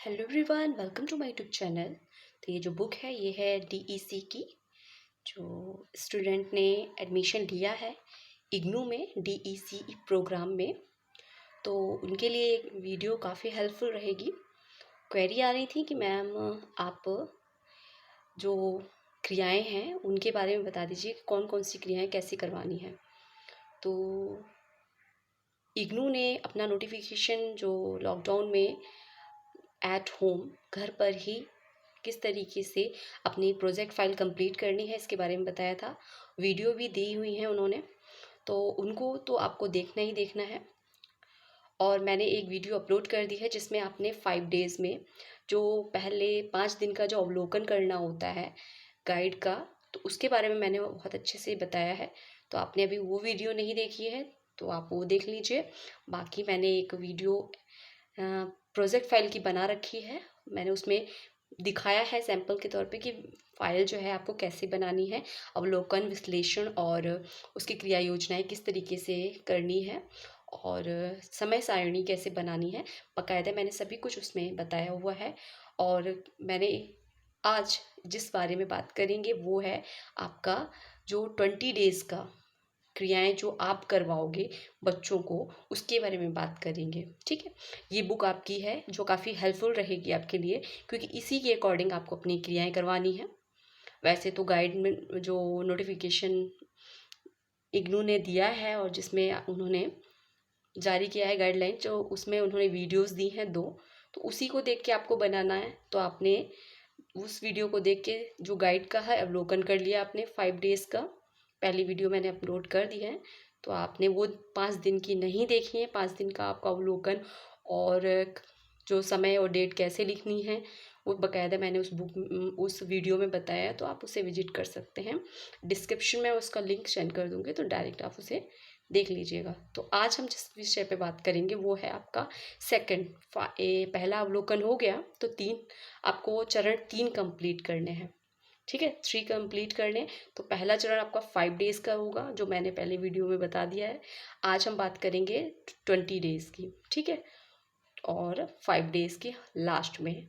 Hello everyone, welcome to my YouTube channel. तो ये जो बुक है ये है डीईसी की, जो स्टूडेंट ने एडमिशन लिया है इग्नू में डीईसी प्रोग्राम में। तो उनके लिए एक वीडियो काफ़ी हेल्पफुल रहेगी। क्वेरी आ रही थी कि मैम आप जो क्रियाएं हैं उनके बारे में बता दीजिए कि कौन कौन सी क्रियाएं कैसे करवानी है। तो इग्नू ने अपना नोटिफिकेशन जो लॉकडाउन में एट होम घर पर ही किस तरीके से अपनी प्रोजेक्ट फाइल कंप्लीट करनी है इसके बारे में बताया था। वीडियो भी दी हुई है उन्होंने, तो उनको तो आपको देखना ही देखना है। और मैंने एक वीडियो अपलोड कर दी है जिसमें आपने 5 डेज़ में जो पहले 5 दिन का जो अवलोकन करना होता है गाइड का, तो उसके बारे में मैंने बहुत अच्छे से बताया है। तो आपने अभी वो वीडियो नहीं देखी है तो आप वो देख लीजिए। बाकी मैंने एक वीडियो प्रोजेक्ट फाइल की बना रखी है, मैंने उसमें दिखाया है सैंपल के तौर पे कि फाइल जो है आपको कैसे बनानी है, अवलोकन विश्लेषण और उसकी क्रिया योजनाएं किस तरीके से करनी है और समय सारणी कैसे बनानी है। बाकायदा मैंने सभी कुछ उसमें बताया हुआ है। और मैंने आज जिस बारे में बात करेंगे वो है आपका जो 20 डेज़ का क्रियाएं जो आप करवाओगे बच्चों को, उसके बारे में बात करेंगे। ठीक है, ये बुक आपकी है जो काफ़ी हेल्पफुल रहेगी आपके लिए, क्योंकि इसी के अकॉर्डिंग आपको अपनी क्रियाएं करवानी है। वैसे तो गाइड में जो नोटिफिकेशन इग्नू ने दिया है और जिसमें उन्होंने जारी किया है गाइडलाइन, जो उसमें उन्होंने वीडियोस दी हैं 2, तो उसी को देख के आपको बनाना है। तो आपने उस वीडियो को देख के जो गाइड का है अवलोकन कर लिया आपने 5 डेज़ का, पहली वीडियो मैंने अपलोड कर दी है। तो आपने वो 5 दिन की नहीं देखी है, 5 दिन का आपका अवलोकन और जो समय और डेट कैसे लिखनी है वो बाकायदा मैंने उस वीडियो में बताया है, तो आप उसे विजिट कर सकते हैं। डिस्क्रिप्शन में उसका लिंक सेंड कर दूँगी, तो डायरेक्ट आप उसे देख लीजिएगा। तो आज हम जिस विषय पे बात करेंगे वो है आपका सेकंड। पहला अवलोकन हो गया, तो आपको चरण 3 कंप्लीट करने हैं। ठीक है, 3 कंप्लीट करने। तो पहला चरण आपका 5 डेज़ का होगा जो मैंने पहले वीडियो में बता दिया है। आज हम बात करेंगे 20 डेज़ की। ठीक है, और 5 डेज़ की लास्ट में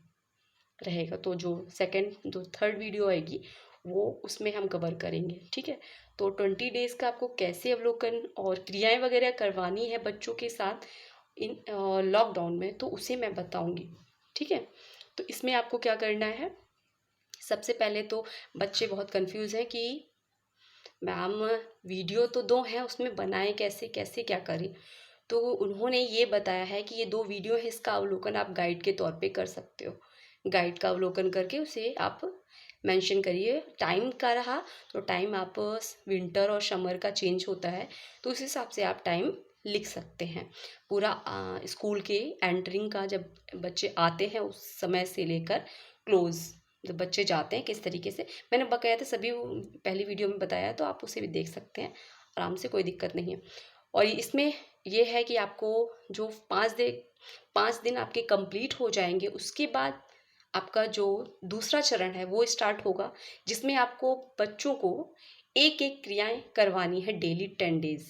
रहेगा। तो जो सेकंड जो थर्ड वीडियो आएगी वो उसमें हम कवर करेंगे। ठीक है, तो 20 डेज़ का आपको कैसे अवलोकन और क्रियाएं वगैरह करवानी है बच्चों के साथ इन लॉकडाउन में, तो उसे मैं बताऊंगी। ठीक है, तो इसमें आपको क्या करना है। सबसे पहले तो बच्चे बहुत कंफ्यूज हैं कि मैम वीडियो तो 2 हैं, उसमें बनाएं कैसे, कैसे क्या करें। तो उन्होंने ये बताया है कि ये 2 वीडियो है, इसका अवलोकन आप गाइड के तौर पे कर सकते हो। गाइड का अवलोकन करके उसे आप मेंशन करिए। टाइम का रहा तो टाइम आप विंटर और समर का चेंज होता है, तो उस हिसाब से आप टाइम लिख सकते हैं। पूरा स्कूल के एंटरिंग का जब बच्चे आते हैं उस समय से लेकर क्लोज जब बच्चे जाते हैं किस तरीके से, मैंने बकायदा सभी पहली वीडियो में बताया, तो आप उसे भी देख सकते हैं आराम से, कोई दिक्कत नहीं है। और इसमें ये है कि आपको जो 5 दिन आपके कंप्लीट हो जाएंगे, उसके बाद आपका जो दूसरा चरण है वो स्टार्ट होगा, जिसमें आपको बच्चों को एक एक क्रियाएं करवानी है डेली 10 डेज़।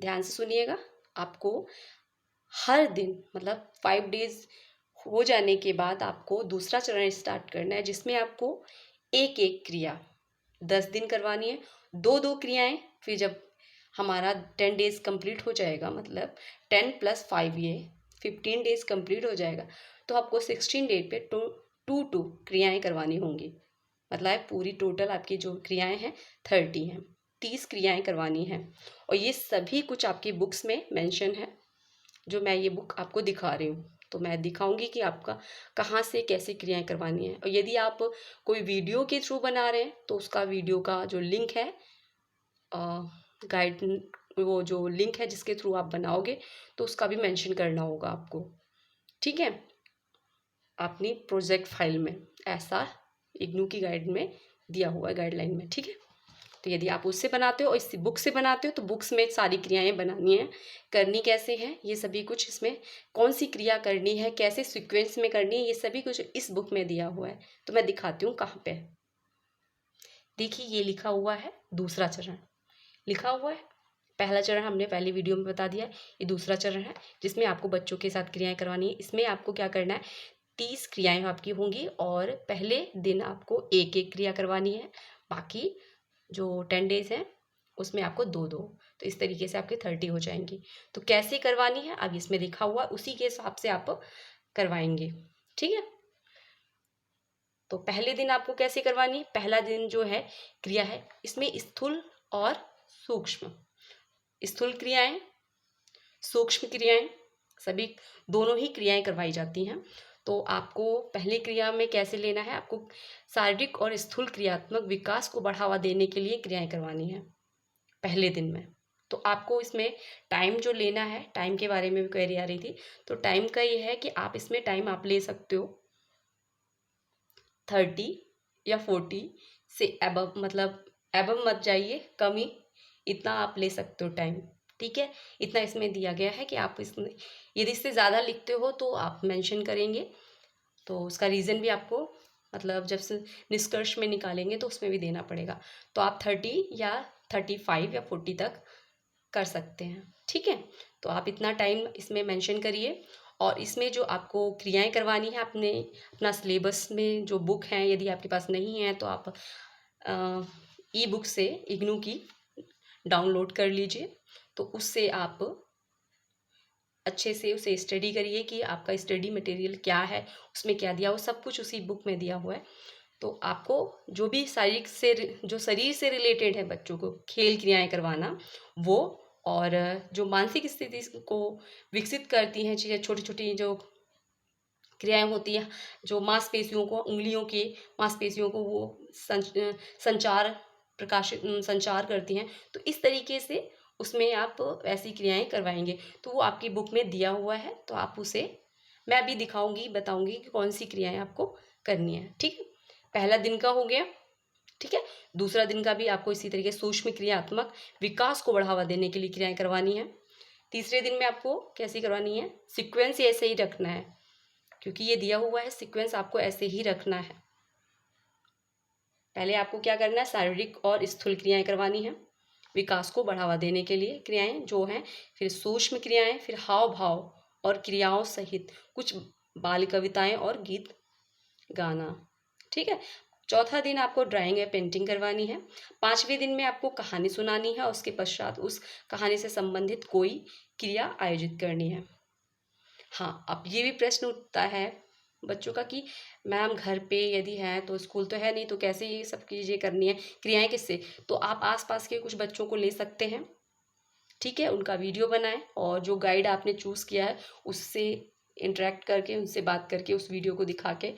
ध्यान से सुनिएगा, आपको हर दिन मतलब 5 डेज़ हो जाने के बाद आपको दूसरा चरण स्टार्ट करना है, जिसमें आपको एक एक क्रिया 10 दिन करवानी है, 2-2 क्रियाएं। फिर जब हमारा 10 डेज़ कंप्लीट हो जाएगा, मतलब 10 + 5 ये 15 डेज़ कंप्लीट हो जाएगा, तो आपको 16 डेज पे टू क्रियाएं करवानी होंगी। मतलब पूरी टोटल आपकी जो क्रियाएं हैं 30 हैं, 30 क्रियाएं करवानी हैं। और ये सभी कुछ आपकी बुक्स में मेंशन है, जो मैं ये बुक आपको दिखा रही हूँ। तो मैं दिखाऊंगी कि आपका कहाँ से कैसे क्रियाएं करवानी है। और यदि आप कोई वीडियो के थ्रू बना रहे हैं तो उसका वीडियो का जो लिंक है, गाइड, वो जो लिंक है जिसके थ्रू आप बनाओगे, तो उसका भी मेंशन करना होगा आपको। ठीक है, अपनी प्रोजेक्ट फाइल में ऐसा इग्नू की गाइड में दिया हुआ है, गाइडलाइन में। ठीक है, तो यदि आप उससे बनाते हो और इस बुक से बनाते हो तो बुक्स में सारी क्रियाएं बनानी है, करनी कैसे हैं ये सभी कुछ, इसमें कौन सी क्रिया करनी है, कैसे सीक्वेंस में करनी है, ये सभी कुछ इस बुक में दिया हुआ है। तो मैं दिखाती हूँ कहाँ पे। देखिए, ये लिखा हुआ है दूसरा चरण लिखा हुआ है। पहला चरण हमने पहली वीडियो में बता दिया है, ये दूसरा चरण है जिसमें आपको बच्चों के साथ क्रियाएं करवानी है। इसमें आपको क्या करना है, 30 क्रियाएं आपकी होंगी और पहले दिन आपको एक एक क्रिया करवानी है, बाकी जो 10 डेज हैं उसमें आपको दो दो। तो इस तरीके से आपके 30 हो जाएंगी। तो कैसे करवानी है अब इसमें लिखा हुआ, उसी के हिसाब से आप करवाएंगे। ठीक है, तो पहले दिन आपको कैसे करवानी है। पहला दिन जो है क्रिया है, इसमें स्थूल और सूक्ष्म, स्थूल क्रियाएं, सूक्ष्म क्रियाएं, सभी दोनों ही क्रियाएं करवाई जाती हैं। तो आपको पहले क्रिया में कैसे लेना है, आपको शारीरिक और स्थूल क्रियात्मक विकास को बढ़ावा देने के लिए क्रियाएं करवानी है पहले दिन में। तो आपको इसमें टाइम जो लेना है, टाइम के बारे में भी क्वेरी आ रही थी, तो टाइम का ये है कि आप इसमें टाइम आप ले सकते हो 30 या 40 से एबव, मतलब एबव मत जाइए, कम ही इतना आप ले सकते हो टाइम। ठीक है, इतना इसमें दिया गया है कि आप इसमें यदि इससे ज़्यादा लिखते हो तो आप मेंशन करेंगे, तो उसका रीज़न भी आपको मतलब जब से निष्कर्ष में निकालेंगे तो उसमें भी देना पड़ेगा। तो आप 30 या 35 या 40 तक कर सकते हैं। ठीक है, तो आप इतना टाइम इसमें मेंशन करिए। और इसमें जो आपको क्रियाएं करवानी है, आपने अपना सिलेबस में जो बुक हैं यदि आपके पास नहीं है तो आप ई बुक से इग्नू की डाउनलोड कर लीजिए। तो उससे आप अच्छे से उसे स्टडी करिए कि आपका स्टडी मटेरियल क्या है, उसमें क्या दिया हो, सब कुछ उसी बुक में दिया हुआ है। तो आपको जो भी शारीरिक से जो शरीर से रिलेटेड है बच्चों को खेल क्रियाएं करवाना वो, और जो मानसिक स्थिति को विकसित करती हैं चीज़ें, छोटी छोटी जो क्रियाएं होती हैं, जो मांसपेशियों को, उंगलियों के मांसपेशियों को वो संचार करती हैं, तो इस तरीके से उसमें आप ऐसी क्रियाएं करवाएंगे। तो वो आपकी बुक में दिया हुआ है, तो आप उसे, मैं अभी दिखाऊंगी, बताऊंगी कि कौन सी क्रियाएं आपको करनी है। ठीक है, पहला दिन का हो गया। ठीक है, दूसरा दिन का भी आपको इसी तरीके सूक्ष्म क्रियात्मक विकास को बढ़ावा देने के लिए क्रियाएं करवानी है। तीसरे दिन में आपको कैसी करवानी है, सीक्वेंस ऐसे ही रखना है, क्योंकि ये दिया हुआ है सीक्वेंस आपको ऐसे ही रखना है। पहले आपको क्या करना है, शारीरिक और स्थूल क्रियाएं करवानी है विकास को बढ़ावा देने के लिए क्रियाएं जो हैं, फिर सूक्ष्म क्रियाएं, फिर हाव भाव और क्रियाओं सहित कुछ बाल कविताएं और गीत गाना। ठीक है, चौथा दिन आपको ड्राइंग या पेंटिंग करवानी है। पांचवें दिन में आपको कहानी सुनानी है, उसके पश्चात उस कहानी से संबंधित कोई क्रिया आयोजित करनी है। हाँ, अब ये भी प्रश्न उठता है बच्चों का कि मैम घर पे यदि है तो, स्कूल तो है नहीं, तो कैसे ये सब चीज़ें करनी है, क्रियाएं किससे। तो आप आसपास के कुछ बच्चों को ले सकते हैं। ठीक है, उनका वीडियो बनाएं और जो गाइड आपने चूज़ किया है उससे इंटरेक्ट करके, उनसे बात करके, उस वीडियो को दिखा के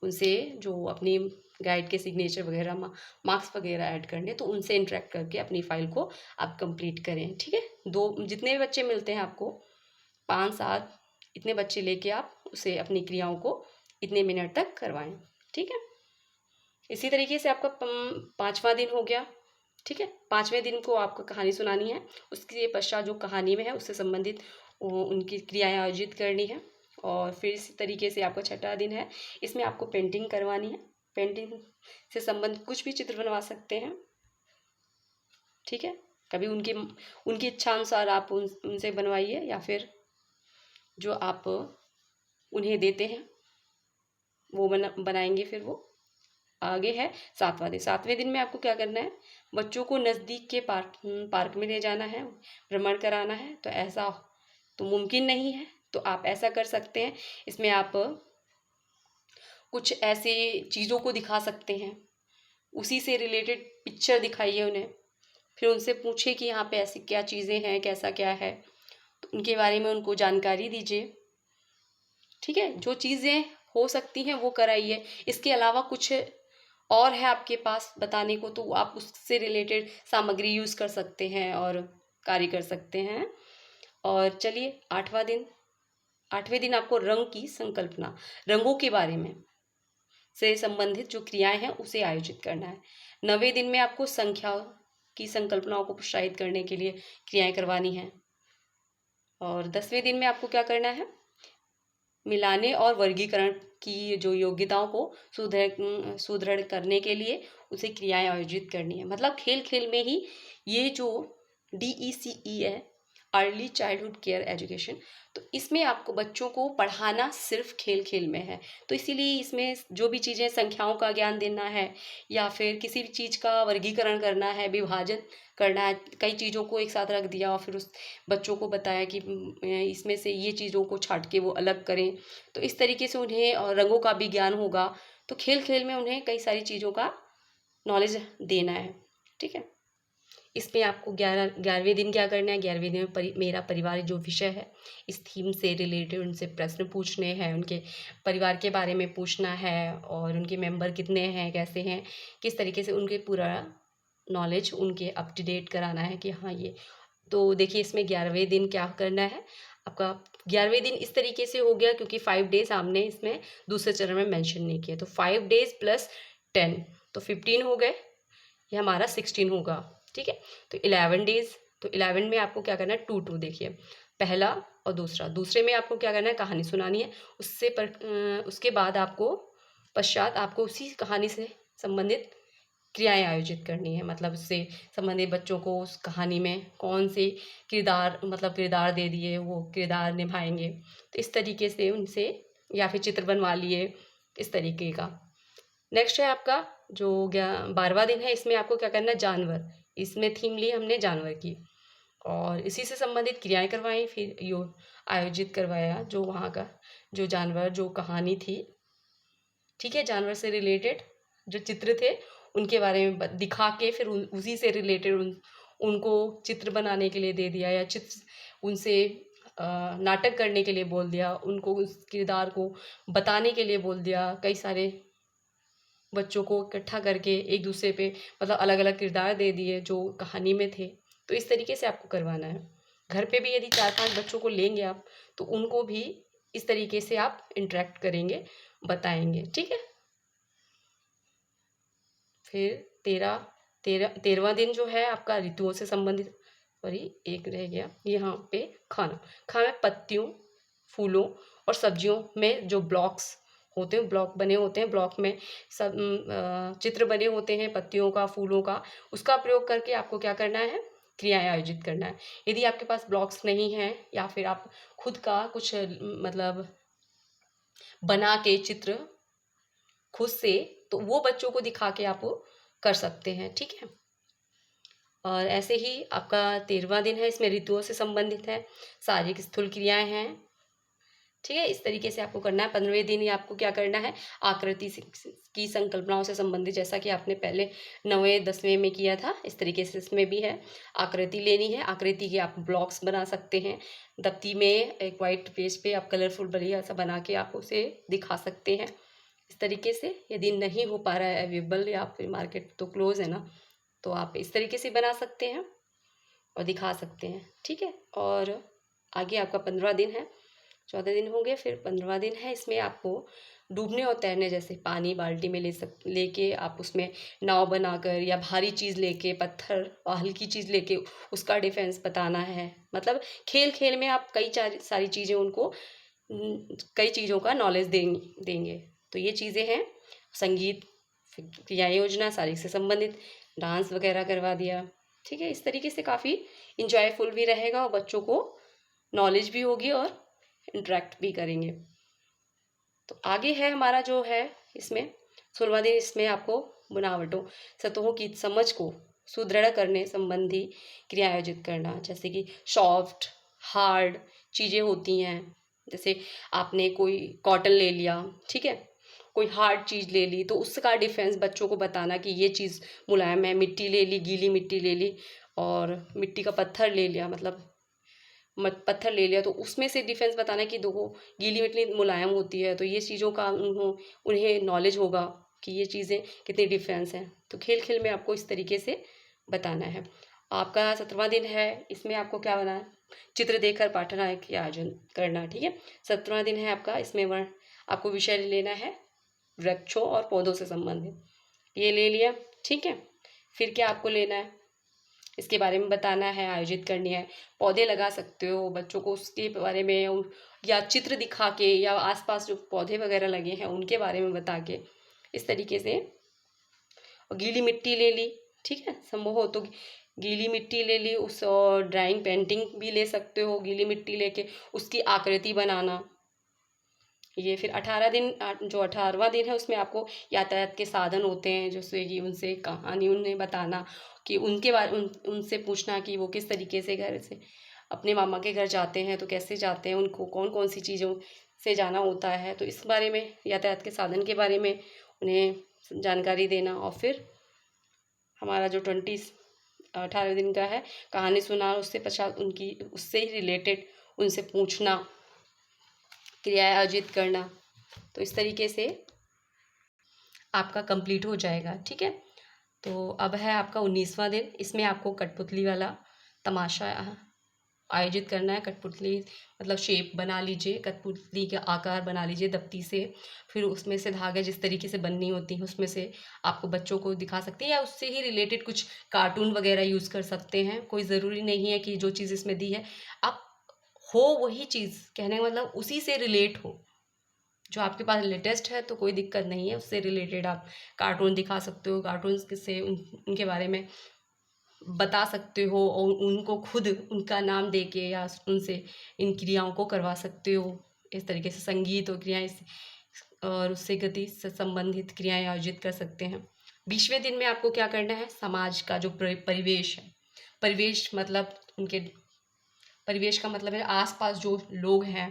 उनसे जो अपनी गाइड के सिग्नेचर वगैरह, मार्क्स वगैरह ऐड करने, तो उनसे इंटरेक्ट करके अपनी फाइल को आप कंप्लीट करें। ठीक है, दो जितने भी बच्चे मिलते हैं आपको, 5-7 इतने बच्चे लेके आप उसे अपनी क्रियाओं को इतने मिनट तक करवाएं। ठीक है, इसी तरीके से आपका 5वां दिन हो गया। ठीक है, 5वें दिन को आपको कहानी सुनानी है, उसके पश्चात जो कहानी में है उससे संबंधित उनकी क्रियाएं आयोजित करनी है। और फिर इसी तरीके से आपका 6वां दिन है, इसमें आपको पेंटिंग करवानी है। पेंटिंग से संबंधित कुछ भी चित्र बनवा सकते हैं। ठीक है, कभी उनकी इच्छा अनुसार आप उनसे बनवाइए, या फिर जो आप उन्हें देते हैं वो बनाएंगे। फिर वो आगे है 7वां दिन। 7वें दिन में आपको क्या करना है, बच्चों को नज़दीक के पार्क में ले जाना है, भ्रमण कराना है। तो ऐसा तो मुमकिन नहीं है, तो आप ऐसा कर सकते हैं, इसमें आप कुछ ऐसे चीज़ों को दिखा सकते हैं, उसी से रिलेटेड पिक्चर दिखाइए उन्हें, फिर उनसे पूछिए कि यहाँ पे ऐसी क्या चीज़ें हैं, कैसा क्या है, तो उनके बारे में उनको जानकारी दीजिए। ठीक है, जो चीज़ें हो सकती हैं वो कराइए। इसके अलावा कुछ और है आपके पास बताने को, तो आप उससे रिलेटेड सामग्री यूज़ कर सकते हैं और कार्य कर सकते हैं। और चलिए 8वें दिन आपको रंग की संकल्पना, रंगों के बारे में से संबंधित जो क्रियाएं हैं उसे आयोजित करना है। 9वें दिन में आपको संख्या की संकल्पनाओं को प्रोत्साहित करने के लिए क्रियाएं करवानी है। और 10वें दिन में आपको क्या करना है, मिलाने और वर्गीकरण की जो योग्यताओं को सुदृढ़ करने के लिए उसे क्रियाएं आयोजित करनी है। मतलब खेल खेल में ही ये जो DECE है, अर्ली चाइल्डहुड केयर एजुकेशन। तो इसमें आपको बच्चों को पढ़ाना सिर्फ खेल खेल में है, तो इसीलिए इसमें जो भी चीज़ें संख्याओं का ज्ञान देना है या फिर किसी भी चीज़ का वर्गीकरण करना है, विभाजन करना है, कई चीज़ों को एक साथ रख दिया और फिर उस बच्चों को बताया कि इसमें से ये चीज़ों को छांट के वो अलग करें, तो इस तरीके से उन्हें रंगों का भी ज्ञान होगा। तो खेल खेल में उन्हें कई सारी चीज़ों का नॉलेज देना है, ठीक है। इसमें आपको 11वें दिन क्या करना है, 11वें दिन में मेरा परिवार जो विषय है, इस थीम से रिलेटेड उनसे प्रश्न पूछने हैं, उनके परिवार के बारे में पूछना है और उनके मेंबर कितने हैं, कैसे हैं, किस तरीके से उनके पूरा नॉलेज उनके अप टू डेट कराना है कि हाँ ये। तो देखिए इसमें 11वें दिन क्या करना है आपका। 11वें दिन इस तरीके से हो गया क्योंकि 5 डेज हमने इसमें दूसरे चरण में मेंशन नहीं किया, तो 5 डेज प्लस 10 तो 15 हो गए, ये हमारा 16 होगा, ठीक है। तो 11 डेज, तो 11 में आपको क्या करना है, 2 देखिए, पहला और दूसरा। दूसरे में आपको क्या करना है, कहानी सुनानी है। उसके बाद आपको पश्चात आपको उसी कहानी से संबंधित क्रियाएं आयोजित करनी है, मतलब उससे संबंधित बच्चों को उस कहानी में कौन से किरदार दे दिए वो किरदार निभाएंगे, तो इस तरीके से उनसे, या फिर चित्र बनवा लिए, इस तरीके का। नेक्स्ट है आपका जो 12वां दिन है, इसमें आपको क्या करना है, जानवर। इसमें थीम ली हमने जानवर की और इसी से संबंधित क्रियाएं करवाई, फिर यो आयोजित करवाया जो वहाँ का जो जानवर जो कहानी थी, ठीक है, जानवर से रिलेटेड जो चित्र थे उनके बारे में दिखा के फिर उसी से रिलेटेड उनको चित्र बनाने के लिए दे दिया, या चित्र उनसे नाटक करने के लिए बोल दिया, उनको उस किरदार को बताने के लिए बोल दिया। कई सारे बच्चों को इकट्ठा करके एक दूसरे पे मतलब अलग अलग किरदार दे दिए जो कहानी में थे, तो इस तरीके से आपको करवाना है। घर पे भी यदि 4-5 बच्चों को लेंगे आप, तो उनको भी इस तरीके से आप इंटरेक्ट करेंगे, बताएंगे, ठीक है। फिर 13वां दिन जो है आपका ऋतुओं से संबंधित, सॉरी एक रह गया यहाँ पे, खाना। खाना पत्तियों, फूलों और सब्जियों में जो ब्लॉक्स होते हैं, ब्लॉक बने होते हैं, ब्लॉक में सब चित्र बने होते हैं पत्तियों का, फूलों का, उसका प्रयोग करके आपको क्या करना है, क्रियाएं आयोजित करना है। यदि आपके पास ब्लॉक्स नहीं हैं या फिर आप खुद का कुछ मतलब बना के चित्र खुद से, तो वो बच्चों को दिखा के आप कर सकते हैं, ठीक है। और ऐसे ही आपका 13वां दिन है, इसमें ऋतुओं से संबंधित है, शारीरिक स्थूल क्रियाएं हैं, ठीक है। इस तरीके से आपको करना है। 15वें दिन ही आपको क्या करना है, आकृति की संकल्पनाओं से संबंधित, जैसा कि आपने पहले 9वें 10वें में किया था, इस तरीके से इसमें भी है। आकृति लेनी है, आकृति के आप ब्लॉक्स बना सकते हैं, दफ्ती में एक वाइट पेज पे आप कलरफुल बढ़िया सा बना के आप उसे दिखा सकते हैं इस तरीके से। यदि नहीं हो पा रहा है अवेलेबल या फिर मार्केट तो क्लोज है ना, तो आप इस तरीके से बना सकते हैं और दिखा सकते हैं, ठीक है। और आगे आपका 15वां दिन है, 14 दिन हो गए, फिर 15वां दिन है, इसमें आपको डूबने और तैरने जैसे पानी बाल्टी में लेके आप उसमें नाव बनाकर या भारी चीज़ लेके, पत्थर और हल्की चीज़ लेके उसका डिफेंस बताना है। मतलब खेल खेल में आप कई सारी चीज़ें उनको कई चीज़ों का नॉलेज देंगे। तो ये चीज़ें हैं, संगीत, क्रिया योजना, शारीरिक से संबंधित, डांस वगैरह करवा दिया, ठीक है। इस तरीके से काफ़ी इंजॉयफुल भी रहेगा और बच्चों को नॉलेज भी होगी और इंटरेक्ट भी करेंगे। तो आगे है हमारा जो है इसमें 16वां दिन, इसमें आपको बनावटों, सतहों की समझ को सुदृढ़ करने संबंधी क्रिया आयोजित करना, जैसे कि सॉफ्ट हार्ड चीज़ें होती हैं, जैसे आपने कोई कॉटन ले लिया, ठीक है, कोई हार्ड चीज़ ले ली, तो उसका डिफेंस बच्चों को बताना कि ये चीज़ मुलायम है। मिट्टी ले ली, गीली मिट्टी ले ली और मिट्टी का पत्थर ले लिया, मतलब पत्थर ले लिया, तो उसमें से डिफेंस बताना कि देखो गीली मिट्टी मुलायम होती है, तो ये चीज़ों का उन्हें नॉलेज होगा कि ये चीज़ें कितनी डिफेंस हैं। तो खेल खेल में आपको इस तरीके से बताना है। आपका 17वां दिन है, इसमें आपको क्या बनाना है, चित्र देखकर पाठन के आयोजन करना, ठीक है। 17वां दिन है आपका, इसमें आपको विषय लेना है वृक्षों और पौधों से संबंधित, ये ले लिया, ठीक है। फिर क्या आपको लेना है, इसके बारे में बताना है, आयोजित करनी है। पौधे लगा सकते हो, बच्चों को उसके बारे में या चित्र दिखा के या आसपास जो पौधे वगैरह लगे हैं उनके बारे में बता के, इस तरीके से। और गीली मिट्टी ले ली, ठीक है, संभव हो तो गीली मिट्टी ले ली उस, और ड्राइंग पेंटिंग भी ले सकते हो, गीली मिट्टी लेके उसकी आकृति बनाना। ये फिर 18 दिन, जो 18वां दिन है उसमें आपको यातायात के साधन होते हैं, जैसे कि उनसे कहानी उन्हें बताना, कि उनके बारे उनसे पूछना कि वो किस तरीके से घर से अपने मामा के घर जाते हैं तो कैसे जाते हैं, उनको कौन कौन सी चीज़ों से जाना होता है, तो इस बारे में, यातायात के साधन के बारे में उन्हें जानकारी देना। और फिर हमारा जो 18वें दिन का है, कहानी सुना, उससे पश्चात उनकी उससे ही रिलेटेड उनसे पूछना, क्रियाएं आयोजित करना। तो इस तरीके से आपका कंप्लीट हो जाएगा। ठीक है, तो अब है आपका 19वां दिन। इसमें आपको कठपुतली वाला तमाशा आयोजित करना है। कठपुतली मतलब शेप बना लीजिए, कठपुतली का आकार बना लीजिए दफ्ती से, फिर उसमें से धागे जिस तरीके से बननी होती हैं उसमें से आपको बच्चों को दिखा सकते हैं, या उससे ही रिलेटेड कुछ कार्टून वगैरह यूज़ कर सकते हैं। कोई ज़रूरी नहीं है कि जो चीज़ इसमें दी है आप हो वही चीज़, कहने का मतलब उसी से रिलेट हो। जो आपके पास लेटेस्ट है तो कोई दिक्कत नहीं है, उससे रिलेटेड आप कार्टून दिखा सकते हो, कार्टून से उनके बारे में बता सकते हो, और उनको खुद उनका नाम दे के या उनसे इन क्रियाओं को करवा सकते हो। इस तरीके से संगीत और क्रियाएं और उससे गति से संबंधित क्रियाएं आयोजित कर सकते हैं। 20वें दिन में आपको क्या करना है, समाज का जो परिवेश है, परिवेश मतलब उनके, परिवेश का मतलब है आसपास जो लोग हैं,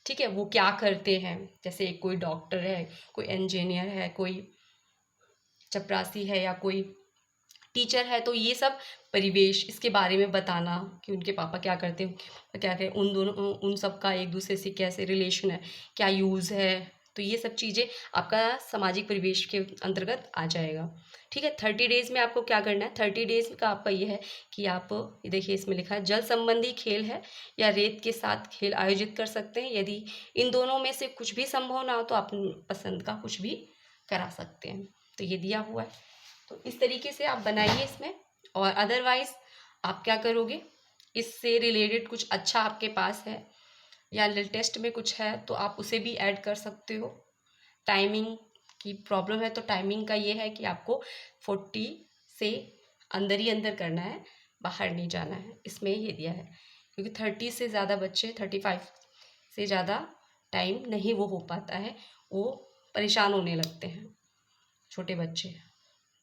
ठीक है, वो क्या करते हैं। जैसे कोई डॉक्टर है, कोई इंजीनियर है, कोई चपरासी है, या कोई टीचर है, तो ये सब परिवेश, इसके बारे में बताना कि उनके पापा क्या करते हैं, क्या करें, उन दोनों उन सब का एक दूसरे से कैसे रिलेशन है, क्या यूज़ है। तो ये सब चीज़ें आपका सामाजिक परिवेश के अंतर्गत आ जाएगा। ठीक है, 30 डेज़ में आपको क्या करना है, 30 डेज़ का आपका ये है कि आप देखिए इसमें लिखा है जल संबंधी खेल है या रेत के साथ खेल आयोजित कर सकते हैं। यदि इन दोनों में से कुछ भी संभव ना हो तो आप पसंद का कुछ भी करा सकते हैं। तो ये दिया हुआ है, तो इस तरीके से आप बनाइए इसमें। और अदरवाइज आप क्या करोगे, इससे रिलेटेड कुछ अच्छा आपके पास है या लेटेस्ट में कुछ है तो आप उसे भी ऐड कर सकते हो। टाइमिंग की प्रॉब्लम है तो टाइमिंग का ये है कि आपको 40 से अंदर ही अंदर करना है, बाहर नहीं जाना है, इसमें ये दिया है। क्योंकि 30 से ज़्यादा बच्चे, 35 से ज़्यादा टाइम नहीं वो हो पाता है, वो परेशान होने लगते हैं छोटे बच्चे,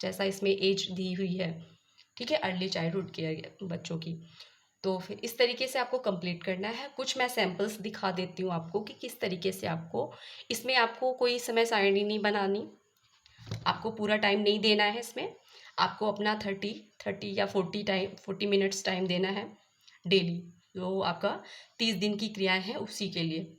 जैसा इसमें एज दी हुई है। ठीक है, अर्ली चाइल्डहुड केयर बच्चों की। तो फिर इस तरीके से आपको कंप्लीट करना है। कुछ मैं सैम्पल्स दिखा देती हूँ आपको कि किस तरीके से आपको, इसमें आपको कोई समय सारणी नहीं बनानी, आपको पूरा टाइम नहीं देना है इसमें। आपको अपना 30 या 40 मिनट्स टाइम देना है डेली, जो आपका 30 दिन की क्रियाएं हैं उसी के लिए,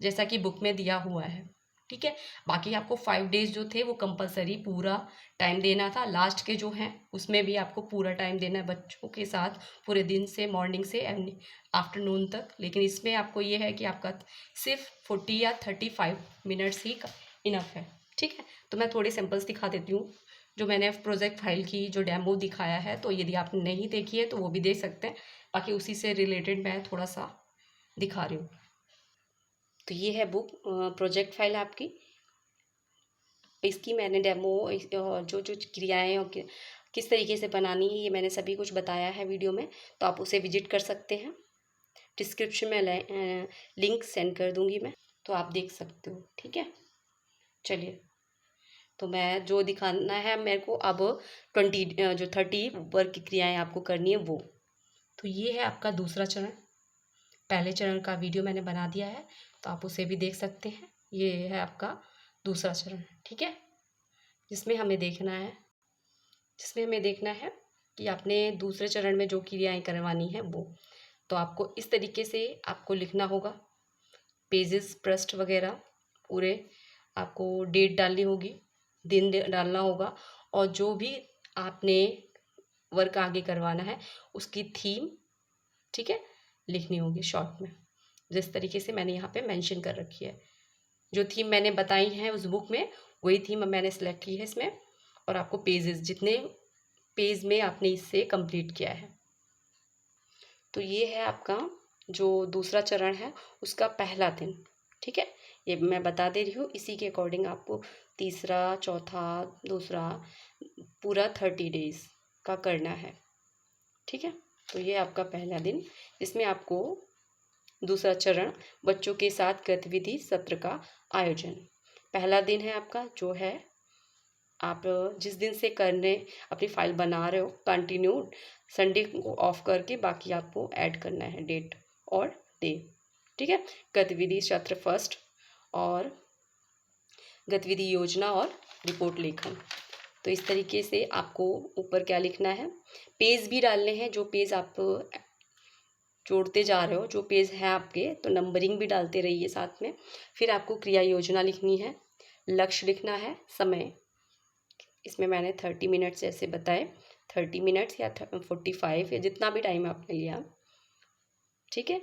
जैसा कि बुक में दिया हुआ है। ठीक है, बाकी आपको 5 डेज जो थे वो कंपलसरी पूरा टाइम देना था। लास्ट के जो हैं उसमें भी आपको पूरा टाइम देना है बच्चों के साथ, पूरे दिन से, मॉर्निंग से आफ्टरनून तक। लेकिन इसमें आपको ये है कि आपका सिर्फ 40 या 35 मिनट्स ही इनफ है। ठीक है, तो मैं थोड़े सैम्पल्स दिखा देती हूँ जो मैंने प्रोजेक्ट फाइल की जो डेमो दिखाया है। तो यदि आपने नहीं देखी है तो वो भी देख सकते हैं, बाकी उसी से रिलेटेड मैं थोड़ा सा दिखा रही हूँ। तो ये है बुक, प्रोजेक्ट फाइल आपकी। इसकी मैंने डेमो, जो जो क्रियाएं और किस तरीके से बनानी है ये मैंने सभी कुछ बताया है वीडियो में, तो आप उसे विजिट कर सकते हैं। डिस्क्रिप्शन में लिंक सेंड कर दूंगी मैं, तो आप देख सकते हो। ठीक है, चलिए, तो मैं जो दिखाना है मेरे को अब 30 वर्क की क्रियाएं आपको करनी है वो। तो ये है आपका दूसरा चरण। पहले चरण का वीडियो मैंने बना दिया है तो आप उसे भी देख सकते हैं। ये है आपका दूसरा चरण। ठीक है, जिसमें हमें देखना है, कि आपने दूसरे चरण में जो क्रियाएं करवानी है वो। तो आपको इस तरीके से आपको लिखना होगा, पेजेस, पृष्ठ वगैरह पूरे आपको डेट डालनी होगी, दिन डालना होगा, और जो भी आपने वर्क आगे करवाना है उसकी थीम, ठीक है, लिखनी होगी शॉर्ट में, जिस तरीके से मैंने यहाँ पे मेंशन कर रखी है। जो थीम मैंने बताई है उस बुक में वही थीम मैंने सेलेक्ट की है इसमें। और आपको पेजेस, जितने पेज में आपने इससे कंप्लीट किया है। तो ये है आपका जो दूसरा चरण है उसका पहला दिन। ठीक है, ये मैं बता दे रही हूँ, इसी के अकॉर्डिंग आपको तीसरा, चौथा, दूसरा, पूरा 30 डेज का करना है। ठीक है, तो ये आपका पहला दिन, जिसमें आपको दूसरा चरण बच्चों के साथ गतिविधि सत्र का आयोजन। पहला दिन है आपका जो है, आप जिस दिन से करने अपनी फाइल बना रहे हो कंटिन्यू संडे को ऑफ करके बाकी आपको ऐड करना है डेट और डे। ठीक है, गतिविधि सत्र फर्स्ट और गतिविधि योजना और रिपोर्ट लेखन। तो इस तरीके से आपको ऊपर क्या लिखना है, पेज भी डालने हैं, जो पेज आप जोड़ते जा रहे हो, जो पेज है आपके, तो नंबरिंग भी डालते रहिए साथ में। फिर आपको क्रिया योजना लिखनी है, लक्ष्य लिखना है, समय इसमें मैंने 30 मिनट्स जैसे बताए, 30 मिनट्स या 45 या जितना भी टाइम आपने लिया। ठीक है,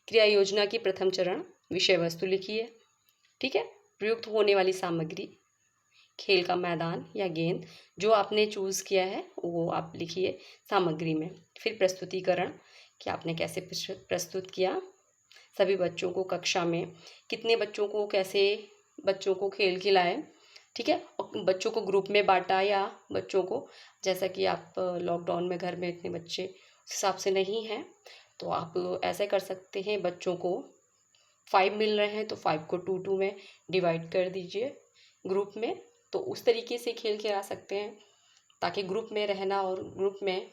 क्रिया योजना की प्रथम चरण विषय वस्तु लिखिए। ठीक है, प्रयुक्त होने वाली सामग्री, खेल का मैदान या गेंद जो आपने चूज़ किया है वो आप लिखिए सामग्री में। फिर प्रस्तुतिकरण कि आपने कैसे प्रस्तुत किया, सभी बच्चों को कक्षा में कितने बच्चों को कैसे बच्चों को खेल खिलाए। ठीक है, और बच्चों को ग्रुप में बांटा या बच्चों को, जैसा कि आप लॉकडाउन में घर में इतने बच्चे उस हिसाब से नहीं हैं, तो आप ऐसे कर सकते हैं, बच्चों को 5 मिल रहे हैं तो 5 को 2-2 में डिवाइड कर दीजिए ग्रुप में, तो उस तरीके से खेल खिला सकते हैं ताकि ग्रुप में रहना और ग्रुप में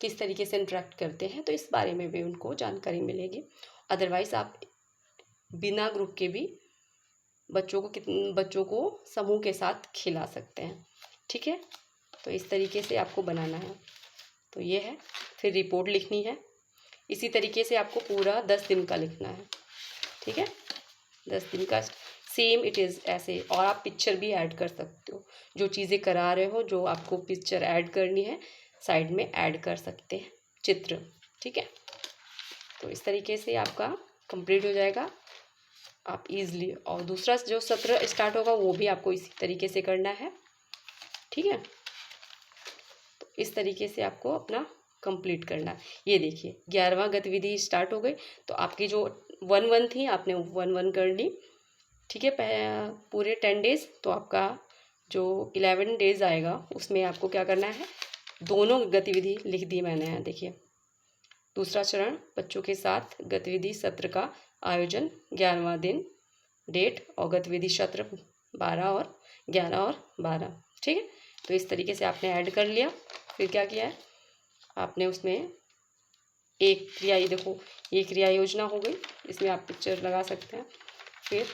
किस तरीके से इंटरेक्ट करते हैं तो इस बारे में भी उनको जानकारी मिलेगी। अदरवाइज़ आप बिना ग्रुप के भी बच्चों को समूह के साथ खिला सकते हैं। ठीक है, तो इस तरीके से आपको बनाना है। तो ये है, फिर रिपोर्ट लिखनी है, इसी तरीके से आपको पूरा 10 दिन का लिखना है। ठीक है, 10 दिन का सेम इट इज़ ऐसे, और आप पिक्चर भी ऐड कर सकते हो, जो चीज़ें करा रहे हो जो आपको पिक्चर ऐड करनी है साइड में ऐड कर सकते हैं चित्र। ठीक है, तो इस तरीके से आपका कंप्लीट हो जाएगा आप इजली, और दूसरा जो सत्र स्टार्ट होगा वो भी आपको इसी तरीके से करना है। ठीक है, तो इस तरीके से आपको अपना कंप्लीट करना है। ये देखिए 11वां गतिविधि स्टार्ट हो गई, तो आपकी जो 1-1 थी आपने 1-1 कर ली। ठीक है, पूरे 10 डेज, तो आपका जो 11 डेज आएगा उसमें आपको क्या करना है, दोनों गतिविधि लिख दी मैंने है। देखिए दूसरा चरण बच्चों के साथ गतिविधि सत्र का आयोजन 11वां दिन, डेट और गतिविधि सत्र 12 और 11 और 12। ठीक है, तो इस तरीके से आपने ऐड कर लिया। फिर क्या किया है आपने, उसमें एक क्रिया, ये देखो ये क्रिया योजना हो गई, इसमें आप पिक्चर लगा सकते हैं। फिर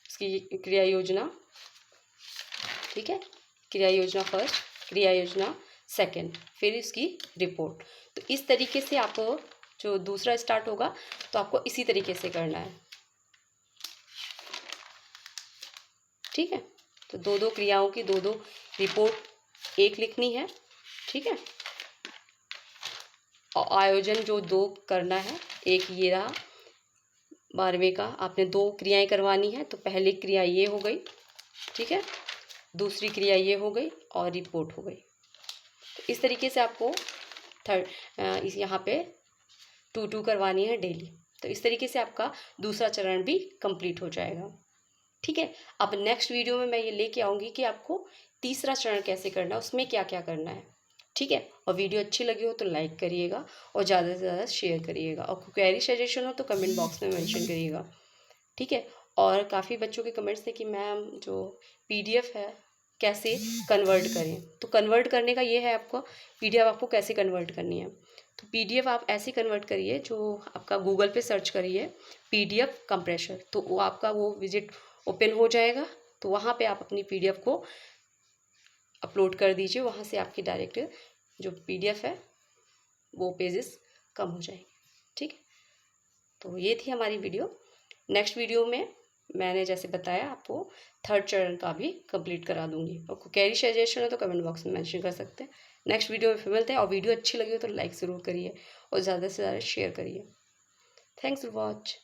इसकी क्रिया योजना, ठीक है, क्रिया योजना फर्स्ट, क्रिया योजना सेकंड, फिर इसकी रिपोर्ट। तो इस तरीके से आप जो दूसरा स्टार्ट होगा तो आपको इसी तरीके से करना है। ठीक है, तो 2-2 क्रियाओं की 2-2 रिपोर्ट एक लिखनी है। ठीक है, और आयोजन जो 2 करना है, एक ये रहा 12वें का, आपने 2 क्रियाएं करवानी है, तो पहली क्रिया ये हो गई। ठीक है, दूसरी क्रिया ये हो गई और रिपोर्ट हो गई। तो इस तरीके से आपको इस यहाँ पे 2-2 करवानी है डेली। तो इस तरीके से आपका दूसरा चरण भी कंप्लीट हो जाएगा। ठीक है, अब नेक्स्ट वीडियो में मैं ये लेके आऊँगी कि आपको तीसरा चरण कैसे करना है, उसमें क्या क्या करना है। ठीक है, और वीडियो अच्छी लगी हो तो लाइक करिएगा और ज़्यादा से ज़्यादा शेयर करिएगा, और क्वेरी सजेशन हो तो कमेंट बॉक्स में मेंशन करिएगा। ठीक है, और काफ़ी बच्चों के कमेंट्स थे कि मैम जो PDF है कैसे कन्वर्ट करें, तो कन्वर्ट करने का ये है आपको, PDF आपको कैसे कन्वर्ट करनी है, तो PDF आप ऐसे कन्वर्ट करिए, जो आपका गूगल पे सर्च करिए PDF कंप्रेसर, तो वो आपका वो विजिट ओपन हो जाएगा, तो वहाँ पे आप अपनी PDF को अपलोड कर दीजिए, वहाँ से आपकी डायरेक्ट जो PDF है वो पेजेस कम हो जाएंगे। ठीक है, तो ये थी हमारी वीडियो। नेक्स्ट वीडियो में मैंने जैसे बताया आपको थर्ड चरण का भी कंप्लीट करा दूंगी, और क्वेरी सजेशन है तो कमेंट बॉक्स में मेंशन कर सकते हैं। नेक्स्ट वीडियो में फिर मिलते हैं, और वीडियो अच्छी लगी हो तो लाइक ज़रूर करिए और ज़्यादा से ज़्यादा शेयर करिए। Thanks for watch.